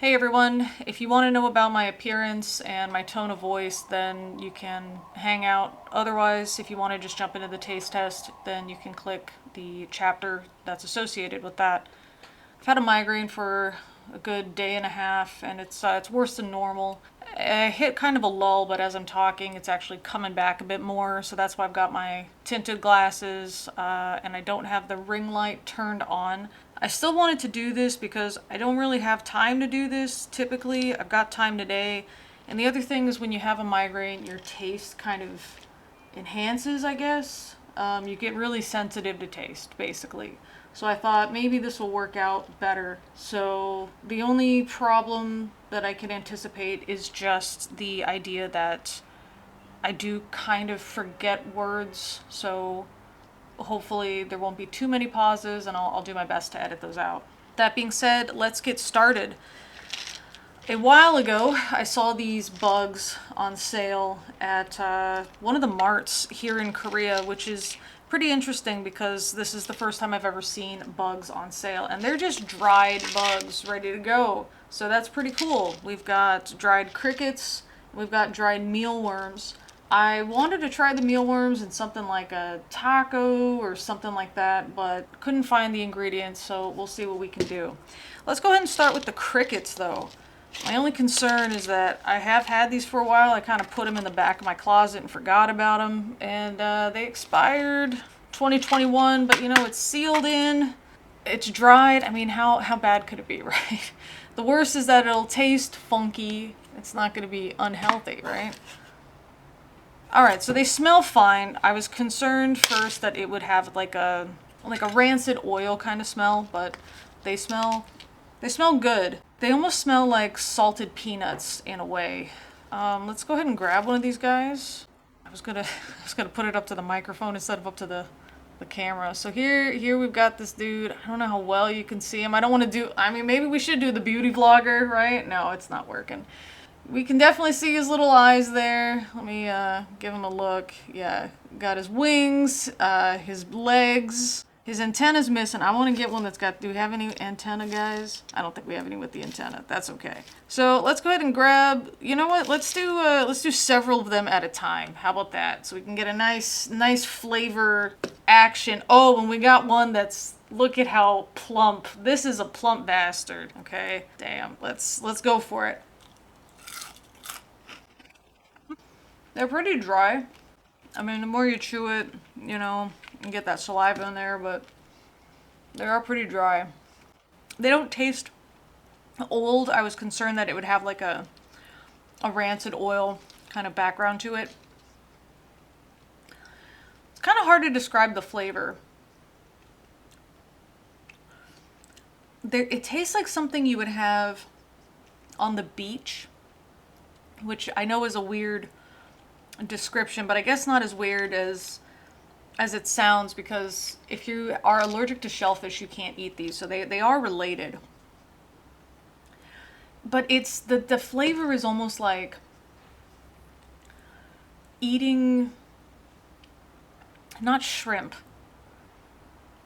Hey everyone, if you want to know about my appearance and my tone of voice, then you can hang out. Otherwise, if you want to just jump into the taste test, then you can click the chapter that's associated with that. I've had a migraine for a good day and a half, and it's worse than normal. I hit kind of a lull, but as I'm talking, it's actually coming back a bit more, so that's why I've got my tinted glasses, and I don't have the ring light turned on. I still wanted to do this because I don't really have time to do this typically. I've got time today. And the other thing is when you have a migraine, your taste kind of enhances, I guess. You get really sensitive to taste, basically. So I thought maybe this will work out better. So the only problem that I can anticipate is just the idea that I do kind of forget words. So hopefully there won't be too many pauses, and I'll do my best to edit those out. That being said, let's get started. A while ago, I saw these bugs on sale at one of the marts here in Korea, which is pretty interesting because this is the first time I've ever seen bugs on sale, and they're just dried bugs ready to go. So that's pretty cool. We've got dried crickets, we've got dried mealworms. I wanted to try the mealworms in something like a taco or something like that, but couldn't find the ingredients, so we'll see what we can do. Let's go ahead and start with the crickets, though. My only concern is that I have had these for a while. I kind of put them in the back of my closet and forgot about them, and they expired 2021, but you know, it's sealed in, it's dried. I mean, how bad could it be, right? The worst is that it'll taste funky. It's not going to be unhealthy, right? Alright, so they smell fine. I was concerned first that it would have like a rancid oil kind of smell, but they smell good. They almost smell like salted peanuts in a way. Let's go ahead and grab one of these guys. I was gonna put it up to the microphone instead of up to the camera. So here we've got this dude. I don't know how well you can see him. I don't want to do, I mean, maybe we should do the beauty vlogger, right? No, it's not working. We can definitely see his little eyes there. Let me give him a look. Yeah, got his wings, his legs. His antenna's missing. I want to get one that's got, do we have any antenna, guys? I don't think we have any with the antenna. That's okay. So let's go ahead and grab, you know what? Let's do several of them at a time. How about that? So we can get a nice flavor action. Oh, and we got one that's, look at how plump. This is a plump bastard, okay? Damn, let's go for it. They're pretty dry. I mean, the more you chew it, you know, you get that saliva in there, but they are pretty dry. They don't taste old. I was concerned that it would have like a rancid oil kind of background to it. It's kind of hard to describe the flavor. It tastes like something you would have on the beach, which I know is a weird description, but I guess not as weird as it sounds, because if you are allergic to shellfish, you can't eat these, so they are related. But it's the flavor is almost like eating, not shrimp,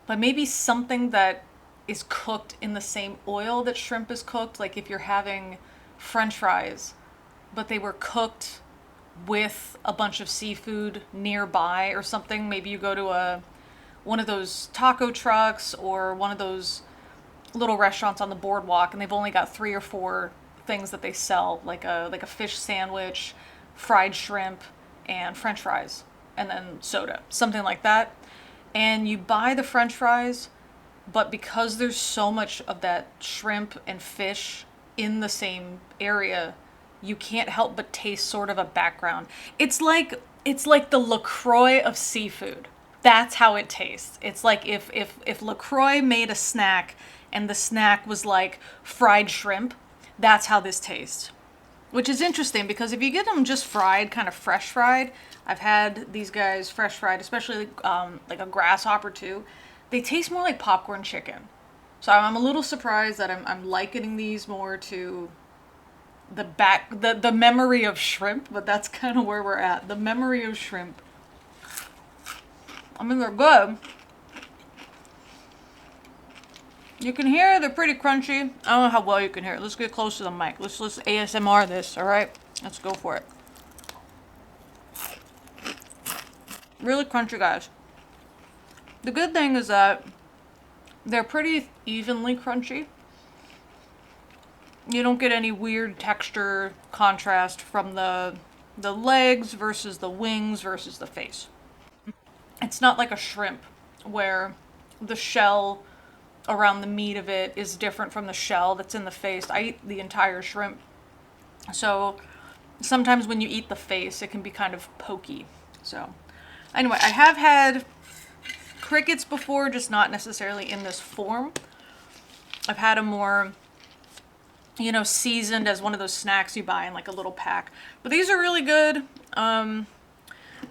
but maybe something that is cooked in the same oil that shrimp is cooked. Like if you're having French fries, but they were cooked with a bunch of seafood nearby or something. Maybe you go to one of those taco trucks or one of those little restaurants on the boardwalk, and they've only got 3 or 4 things that they sell, like a fish sandwich, fried shrimp, and French fries, and then soda, something like that. And you buy the French fries, but because there's so much of that shrimp and fish in the same area, you can't help but taste sort of a background. It's like the LaCroix of seafood. That's how it tastes. It's like if LaCroix made a snack and the snack was like fried shrimp, that's how this tastes. Which is interesting because if you get them just fried, kind of fresh fried, I've had these guys fresh fried, especially like a grasshopper too, they taste more like popcorn chicken. So I'm a little surprised that I'm likening these more to the memory of shrimp, but that's kind of where we're at. The memory of shrimp. I mean, they're good. You can hear they're pretty crunchy. I don't know how well you can hear it. Let's get close to the mic. Let's ASMR this, all right? Let's go for it. Really crunchy, guys. The good thing is that they're pretty evenly crunchy. You don't get any weird texture contrast from the legs versus the wings versus the face. It's not like a shrimp where the shell around the meat of it is different from the shell that's in the face. I eat the entire shrimp. So sometimes when you eat the face, it can be kind of pokey. So anyway, I have had crickets before, just not necessarily in this form. I've had them more, you know, seasoned as one of those snacks you buy in like a little pack. But these are really good. I'll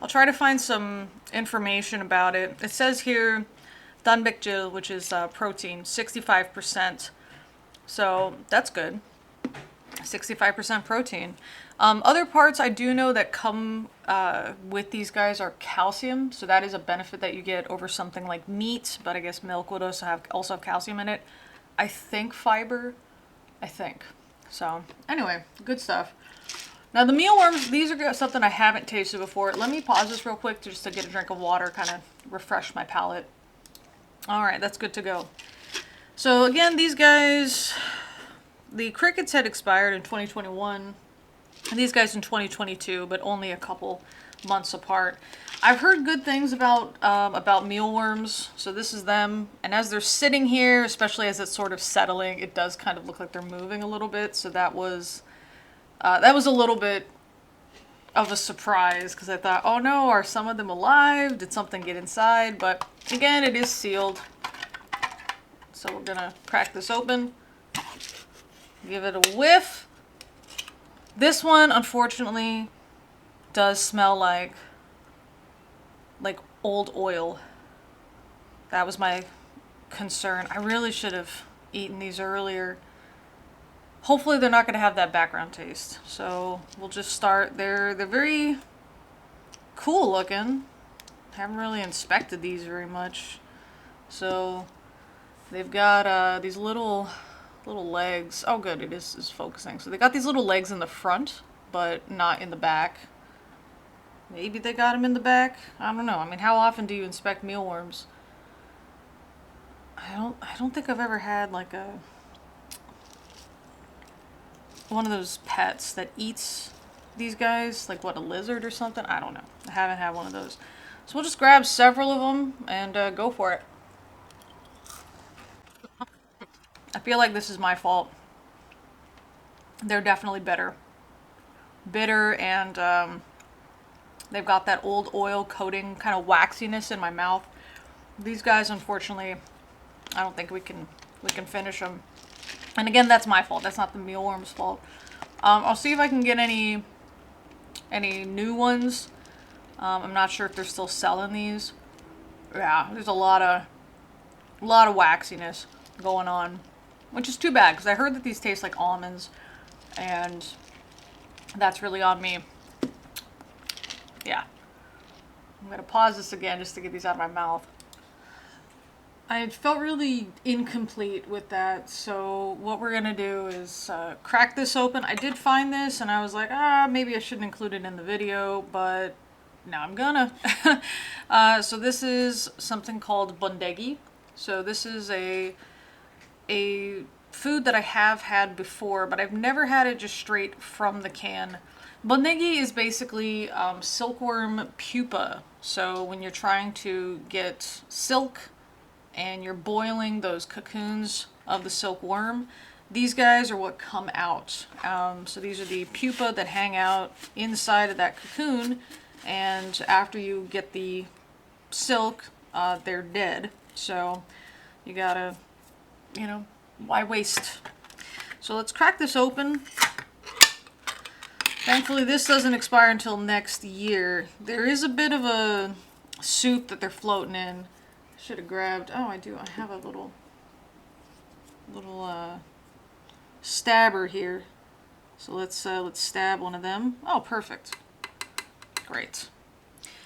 try to find some information about it. It says here, Danbekjil, which is protein, 65%. So that's good. 65% protein. Other parts I do know that come with these guys are calcium. So that is a benefit that you get over something like meat. But I guess milk would also have calcium in it. I think fiber. I think. So anyway, good stuff. Now the mealworms, these are something I haven't tasted before. Let me pause this real quick just to get a drink of water, kind of refresh my palate. All right, that's good to go. So again, these guys, the crickets had expired in 2021, and these guys in 2022, but only a couple months apart. I've heard good things about mealworms, so this is them. And as they're sitting here, especially as it's sort of settling, it does kind of look like they're moving a little bit. So that was a little bit of a surprise because I thought, oh no, are some of them alive? Did something get inside? But again, it is sealed. So we're gonna crack this open, give it a whiff. This one, unfortunately, does smell like old oil. That was my concern. I really should have eaten these earlier. Hopefully they're not going to have that background taste. So we'll just start. They're very cool looking. Haven't really inspected these very much. So they've got these little legs. Oh good, it is focusing. So they got these little legs in the front, but not in the back. Maybe they got them in the back. I don't know. I mean, how often do you inspect mealworms? I don't think I've ever had like one of those pets that eats these guys, like what, a lizard or something? I don't know. I haven't had one of those. So we'll just grab several of them and go for it. I feel like this is my fault. They're definitely bitter. Bitter, and they've got that old oil coating kind of waxiness in my mouth. These guys, unfortunately, I don't think we can finish them. And again, that's my fault. That's not the mealworms' fault. I'll see if I can get any new ones. I'm not sure if they're still selling these. Yeah, there's a lot of waxiness going on, which is too bad because I heard that these taste like almonds, and that's really on me. Yeah. I'm gonna pause this again just to get these out of my mouth. I felt really incomplete with that, so what we're gonna do is crack this open. I did find this and I was like, maybe I shouldn't include it in the video, but now I'm gonna. So this is something called bondegi. So this is a food that I have had before, but I've never had it just straight from the can. Bondegi is basically silkworm pupa. So when you're trying to get silk and you're boiling those cocoons of the silkworm, these guys are what come out. So these are the pupa that hang out inside of that cocoon, and after you get the silk, they're dead. So you gotta, why waste? So let's crack this open. Thankfully this doesn't expire until next year. There is a bit of a soup that they're floating in. Should have grabbed, oh I do, I have a little stabber here. So let's stab one of them. Oh, perfect. Great.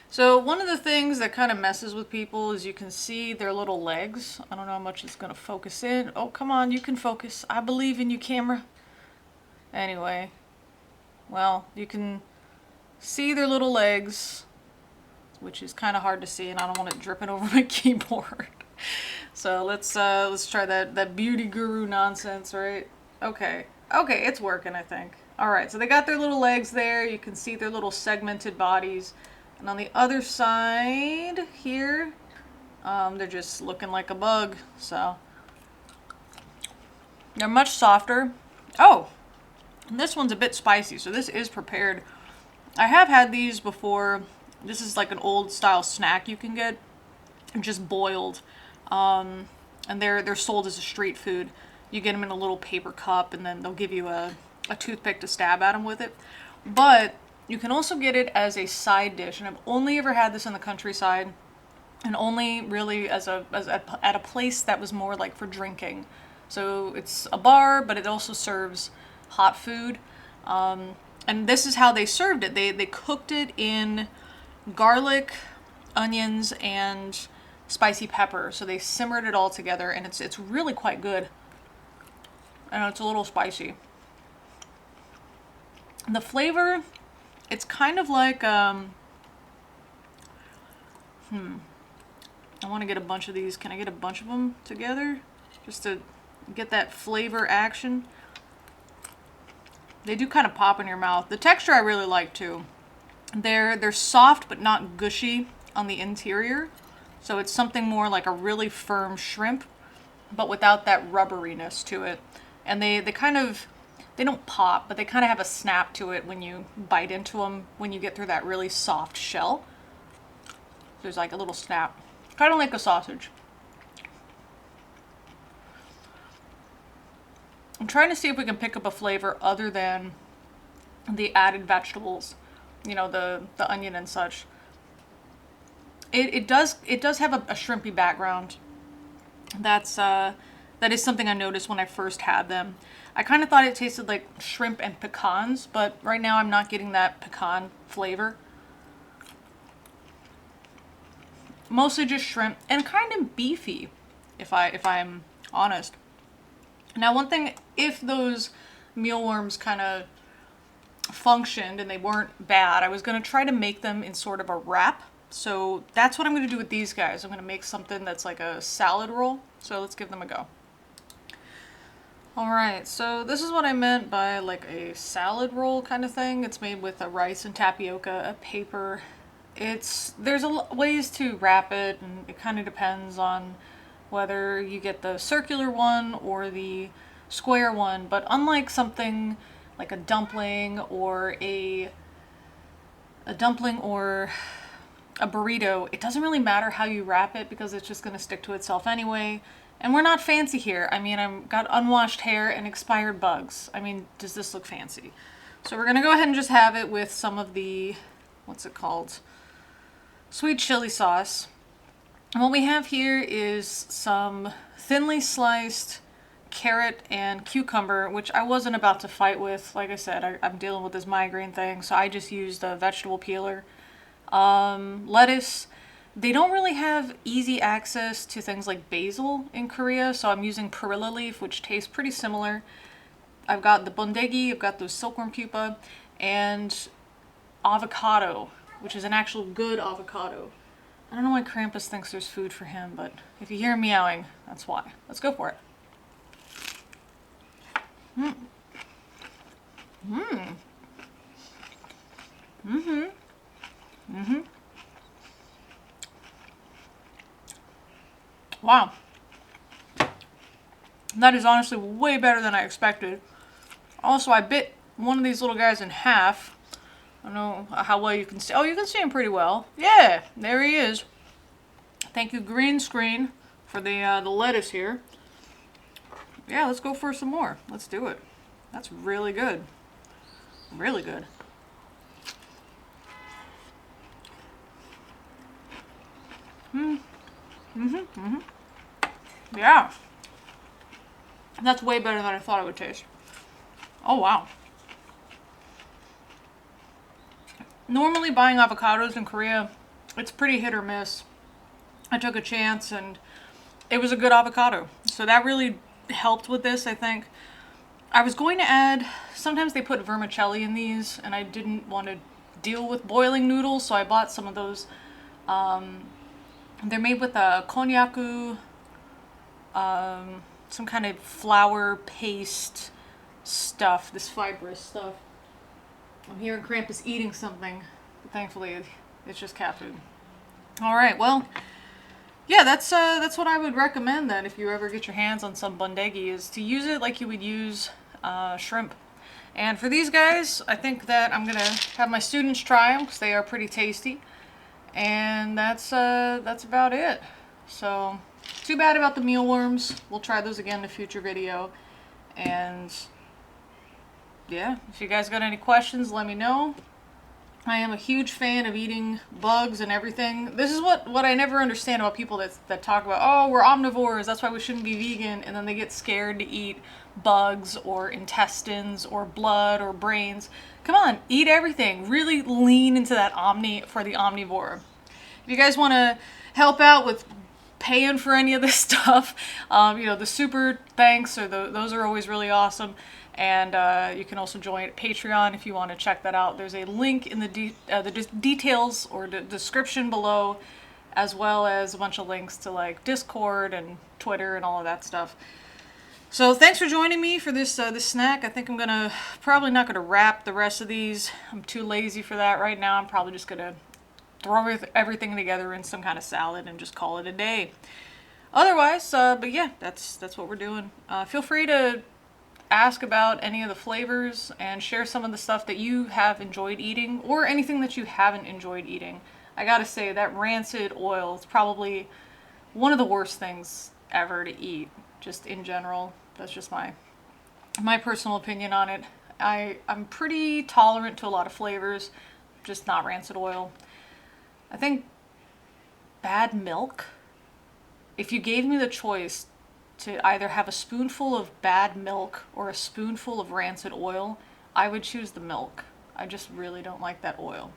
So one of the things that kind of messes with people is you can see their little legs. I don't know how much it's going to focus in. Oh, come on, you can focus. I believe in you, camera. Anyway, well, you can see their little legs, which is kind of hard to see, and I don't want it dripping over my keyboard. So let's try that beauty guru nonsense, right? Okay, it's working, I think. All right, so they got their little legs there. You can see their little segmented bodies. And on the other side here, they're just looking like a bug. So they're much softer. Oh, and this one's a bit spicy, so this is prepared. I have had these before. This is like an old style snack you can get, just boiled. And they're sold as a street food. You get them in a little paper cup, and then they'll give you a toothpick to stab at them with it. But you can also get it as a side dish, and I've only ever had this in the countryside, and only really at a place that was more like for drinking. So it's a bar, but it also serves hot food. And this is how they served it. They cooked it in garlic, onions, and spicy pepper. So they simmered it all together, and it's really quite good. And it's a little spicy. The flavor, it's kind of like I want to get a bunch of these. Can I get a bunch of them together just to get that flavor action? They do kind of pop in your mouth. The texture I really like too. They're soft but not gushy on the interior. So it's something more like a really firm shrimp, but without that rubberiness to it. And they don't pop, but they kind of have a snap to it when you bite into them, when you get through that really soft shell. There's like a little snap. Kind of like a sausage. I'm trying to see if we can pick up a flavor other than the added vegetables, you know, the onion and such. It does have a shrimpy background. That is something I noticed when I first had them. I kind of thought it tasted like shrimp and pecans, but right now I'm not getting that pecan flavor. Mostly just shrimp and kind of beefy, if I'm honest. Now, one thing, if those mealworms kind of functioned and they weren't bad, I was going to try to make them in sort of a wrap. So that's what I'm going to do with these guys. I'm going to make something that's like a salad roll. So let's give them a go. Alright, so this is what I meant by like a salad roll kind of thing. It's made with a rice and tapioca, a paper. There's ways to wrap it, and it kind of depends on whether you get the circular one or the square one. But unlike something like a dumpling or a burrito, it doesn't really matter how you wrap it because it's just going to stick to itself anyway. And we're not fancy here. I mean, I've got unwashed hair and expired bugs. I mean, does this look fancy? So we're going to go ahead and just have it with some of the, what's it called? Sweet chili sauce. And what we have here is some thinly sliced carrot and cucumber, which I wasn't about to fight with. Like I said, I'm dealing with this migraine thing, so I just used a vegetable peeler. Lettuce. They don't really have easy access to things like basil in Korea, so I'm using perilla leaf, which tastes pretty similar. I've got the bondegi, I've got those silkworm pupa, and avocado, which is an actual good avocado. I don't know why Krampus thinks there's food for him, but if you hear him meowing, that's why. Let's go for it. Mm. Mm. Mm-hmm. Mm-hmm. Wow. That is honestly way better than I expected. Also, I bit one of these little guys in half. I don't know how well you can see. Oh, you can see him pretty well. Yeah, there he is. Thank you, green screen, for the lettuce here. Yeah, let's go for some more. Let's do it. That's really good. Really good. Yeah. That's way better than I thought it would taste. Oh, wow. Normally buying avocados in Korea it's pretty hit or miss. I took a chance and it was a good avocado. So that really helped with this, I think. I was going to add, sometimes they put vermicelli in these, and I didn't want to deal with boiling noodles, so I bought some of those. They're made with a konjaku, some kind of flour paste stuff, this fibrous stuff. I'm hearing Krampus eating something, but thankfully it's just cat food. All right, well, yeah, that's what I would recommend then if you ever get your hands on some bondegi, is to use it like you would use shrimp. And for these guys, I think that I'm gonna have my students try them because they are pretty tasty. And that's about it. So, too bad about the mealworms. We'll try those again in a future video. And yeah, if you guys got any questions, let me know. I am a huge fan of eating bugs and everything. This is what I never understand about people that talk about, oh, we're omnivores, that's why we shouldn't be vegan, and then they get scared to eat bugs or intestines or blood or brains. Come on, eat everything. Really lean into that for the omnivore. If you guys want to help out with paying for any of this stuff, the super thanks, or those are always really awesome. And you can also join Patreon if you want to check that out. There's a link in the details or the description below, as well as a bunch of links to like Discord and Twitter and all of that stuff. So thanks for joining me for this snack. I think I'm probably not gonna wrap the rest of these. I'm too lazy for that right now. I'm probably just gonna throw everything together in some kind of salad and just call it a day. Otherwise, but yeah, that's what we're doing. Feel free to ask about any of the flavors and share some of the stuff that you have enjoyed eating, or anything that you haven't enjoyed eating. I gotta say, that rancid oil is probably one of the worst things ever to eat, just in general. That's just my personal opinion on it. I'm pretty tolerant to a lot of flavors, just not rancid oil. I think bad milk, if you gave me the choice to either have a spoonful of bad milk or a spoonful of rancid oil, I would choose the milk. I just really don't like that oil.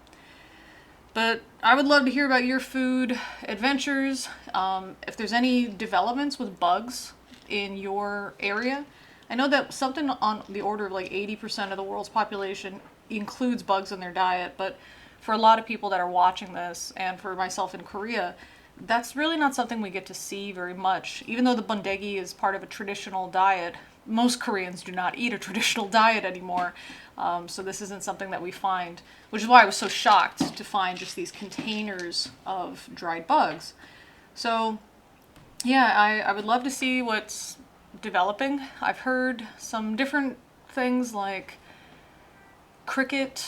But I would love to hear about your food adventures. If there's any developments with bugs in your area. I know that something on the order of like 80% of the world's population includes bugs in their diet, but for a lot of people that are watching this, and for myself in Korea, that's really not something we get to see very much. Even though the bondegi is part of a traditional diet, most Koreans do not eat a traditional diet anymore. So this isn't something that we find, which is why I was so shocked to find just these containers of dried bugs. So yeah, I would love to see what's developing. I've heard some different things like cricket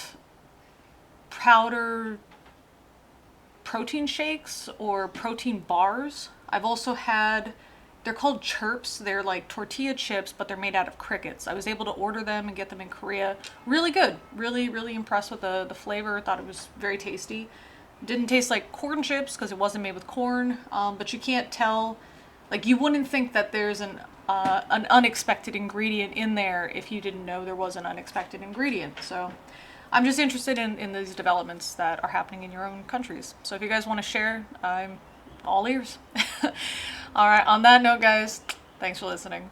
powder protein shakes or protein bars. I've also had, they're called chirps. They're like tortilla chips, but they're made out of crickets. I was able to order them and get them in Korea. Really good. Really, really impressed with the flavor. Thought it was very tasty. Didn't taste like corn chips because it wasn't made with corn, but you can't tell, like you wouldn't think that there's an unexpected ingredient in there if you didn't know there was an unexpected ingredient. So I'm just interested in these developments that are happening in your own countries. So if you guys want to share, I'm all ears. All right, on that note, guys, thanks for listening.